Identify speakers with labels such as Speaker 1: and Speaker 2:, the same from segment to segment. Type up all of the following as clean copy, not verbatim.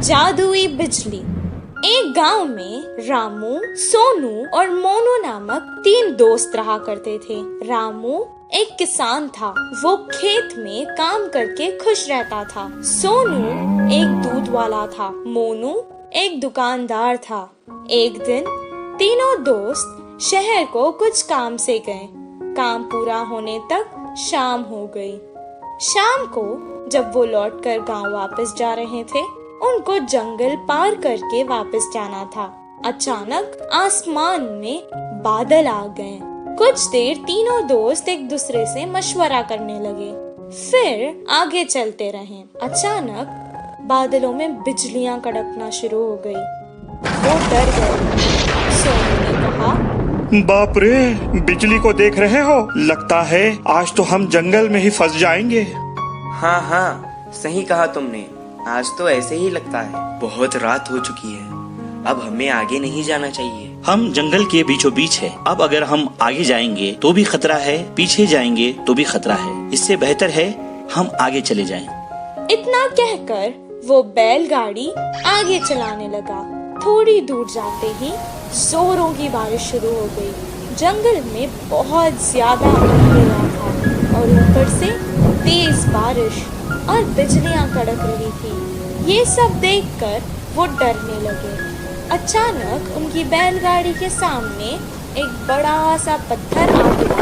Speaker 1: जादुई बिजली। एक गांव में रामू, सोनू और मोनू नामक 3 दोस्त रहा करते थे। रामू एक किसान था। वो खेत में काम करके खुश रहता था। सोनू एक दूध वाला था। मोनू एक दुकानदार था। एक दिन तीनों दोस्त शहर को कुछ काम से गए। काम पूरा होने तक शाम हो गई। शाम को जब वो लौटकर गांव वापस जा रहे थे, उनको जंगल पार करके वापस जाना था। अचानक आसमान में बादल आ गए। कुछ देर तीनों दोस्त एक दूसरे से मशवरा करने लगे। फिर आगे चलते रहे। अचानक बादलों में बिजलियां कड़कना शुरू हो गई। वो डर गए। सोनू ने कहा,
Speaker 2: बाप रे, बिजली को देख रहे हो? लगता है आज तो हम जंगल में ही फंस जाएंगे।
Speaker 3: हाँ, सही कहा तुमने। आज तो ऐसे ही लगता है। बहुत रात हो चुकी है। अब हमें आगे नहीं जाना चाहिए।
Speaker 4: हम जंगल के बीचों बीच है। अब अगर हम आगे जाएंगे तो भी खतरा है, पीछे जाएंगे तो भी खतरा है। इससे बेहतर है हम आगे चले जाएं।
Speaker 1: इतना कहकर वो बैलगाड़ी आगे चलाने लगा। थोड़ी दूर जाते ही जोरों की बारिश शुरू हो गई। जंगल में बहुत ज्यादा अंधेरा था और ऊपर से तेज बारिश और बिजलियां कड़क रही थी। ये सब देखकर वो डरने लगे। अचानक उनकी बैलगाड़ी के सामने एक बड़ा सा पत्थर आ गिरा।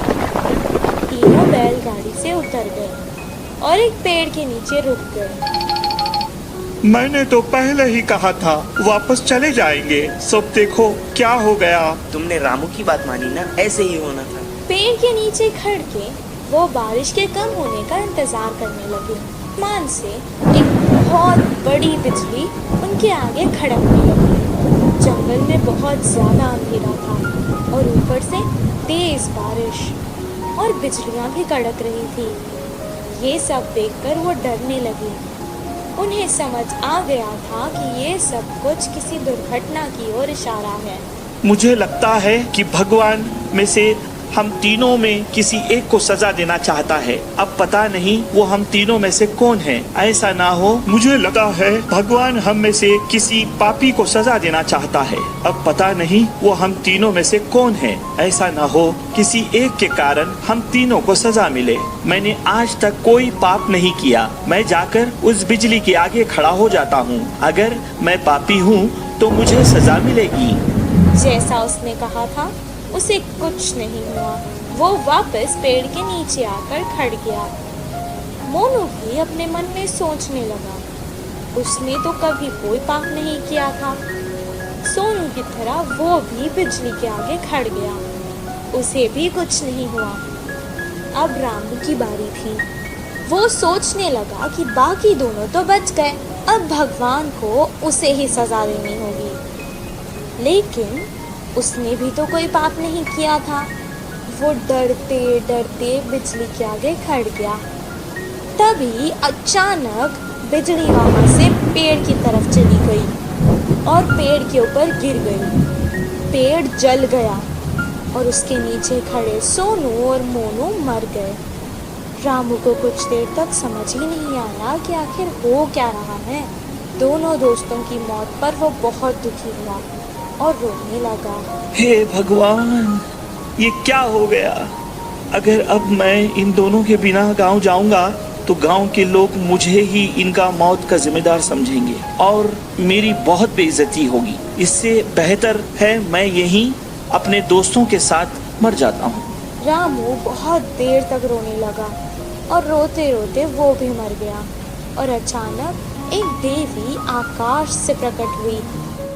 Speaker 1: तीनों बैलगाड़ी से उतर गए और एक पेड़ के नीचे रुक गए।
Speaker 2: मैंने तो पहले ही कहा था वापस चले जाएंगे। सब देखो क्या हो गया।
Speaker 3: तुमने रामू की बात मानी ना, ऐसे ही होना था।
Speaker 1: पेड़ के नीचे खड़ के वो बारिश के कम होने का इंतजार करने लगे। आसमान से एक बहुत बड़ी बिजली उनके आगे खड़कने लगी। जंगल में बहुत ज्यादा अंधेरा था और ऊपर से तेज बारिश और बिजलियां भी कड़क रही थी। ये सब देखकर वो डरने लगे। उन्हें समझ आ गया था कि ये सब कुछ किसी दुर्घटना की ओर इशारा है।
Speaker 2: मुझे लगता है कि भगवान में से हम तीनों में किसी एक को सजा देना चाहता है। अब पता नहीं वो हम तीनों में से कौन है। ऐसा ना हो, मुझे लगा है भगवान हम में से किसी पापी को सजा देना चाहता है। अब पता नहीं वो हम तीनों में से कौन है। ऐसा ना हो किसी एक के कारण हम तीनों को सजा मिले। मैंने आज तक कोई पाप नहीं किया। मैं जाकर उस बिजली के आगे खड़ा हो जाता हूँ। अगर मैं पापी हूँ तो मुझे सजा मिलेगी।
Speaker 1: जैसा उसने कहा था उसे कुछ नहीं हुआ। वो वापस पेड़ के नीचे आकर खड़ गया। मोनू भी अपने मन में सोचने लगा, उसने तो कभी कोई पाप नहीं किया था। सोनू की तरह वो भी बिजली के आगे खड़ गया। उसे भी कुछ नहीं हुआ। अब रामू की बारी थी। वो सोचने लगा कि बाकी दोनों तो बच गए, अब भगवान को उसे ही सजा देनी होगी। लेकिन उसने भी तो कोई पाप नहीं किया था। वो डरते डरते बिजली के आगे खड़ गया। तभी अचानक बिजली वहां से पेड़ की तरफ चली गई और पेड़ के ऊपर गिर गई। पेड़ जल गया और उसके नीचे खड़े सोनू और मोनू मर गए। रामू को कुछ देर तक समझ ही नहीं आया कि आखिर हो क्या रहा है। दोनों दोस्तों की मौत पर वो बहुत दुखी हुआ और रोने लगा।
Speaker 2: हे भगवान, ये क्या हो गया? अगर अब मैं इन दोनों के बिना गांव जाऊंगा तो गांव के लोग मुझे ही इनका मौत का जिम्मेदार समझेंगे और मेरी बहुत बेइज्जती होगी। इससे बेहतर है मैं यहीं अपने दोस्तों के साथ मर जाता हूँ।
Speaker 1: रामू बहुत देर तक रोने लगा और रोते रोते वो भी मर गया। और अचानक एक देवी आकाश से प्रकट हुई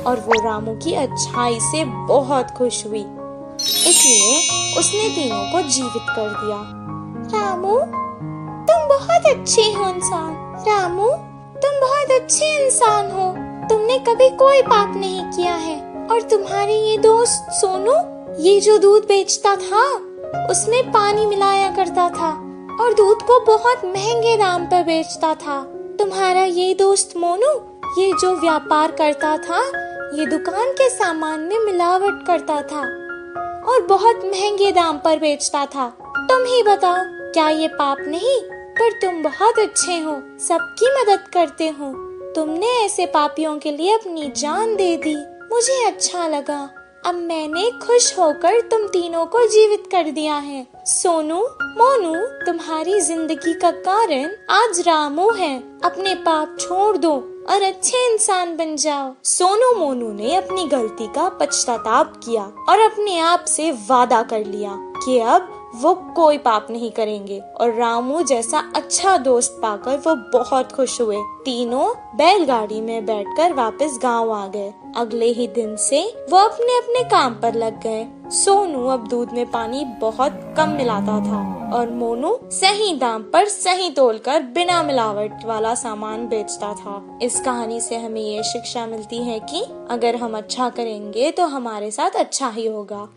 Speaker 1: और वो रामू की अच्छाई से बहुत खुश हुई। इसलिए उसने तीनों को जीवित कर दिया। रामू, तुम बहुत अच्छे हो इंसान। रामू, तुम बहुत अच्छे इंसान हो। तुमने कभी कोई पाप नहीं किया है। और तुम्हारे ये दोस्त सोनू, ये जो दूध बेचता था उसमें पानी मिलाया करता था और दूध को बहुत महंगे दाम पर बेचता था। तुम्हारा ये दोस्त मोनू, ये जो व्यापार करता था, ये दुकान के सामान में मिलावट करता था और बहुत महंगे दाम पर बेचता था। तुम ही बताओ, क्या ये पाप नहीं? पर तुम बहुत अच्छे हो, सबकी मदद करते हो। तुमने ऐसे पापियों के लिए अपनी जान दे दी। मुझे अच्छा लगा। अब मैंने खुश होकर तुम तीनों को जीवित कर दिया है। सोनू, मोनू, तुम्हारी जिंदगी का कारण आज रामू है। अपने पाप छोड़ दो और अच्छे इंसान बन जाओ। सोनू मोनू ने अपनी गलती का पश्चाताप किया और अपने आप से वादा कर लिया कि अब वो कोई पाप नहीं करेंगे, और रामू जैसा अच्छा दोस्त पाकर वो बहुत खुश हुए। तीनों बैलगाड़ी में बैठकर वापस गांव आ गए। अगले ही दिन से वो अपने अपने काम पर लग गए। सोनू अब दूध में पानी बहुत कम मिलाता था और मोनू सही दाम पर सही तोलकर बिना मिलावट वाला सामान बेचता था। इस कहानी से हमें ये शिक्षा मिलती है कि अगर हम अच्छा करेंगे तो हमारे साथ अच्छा ही होगा।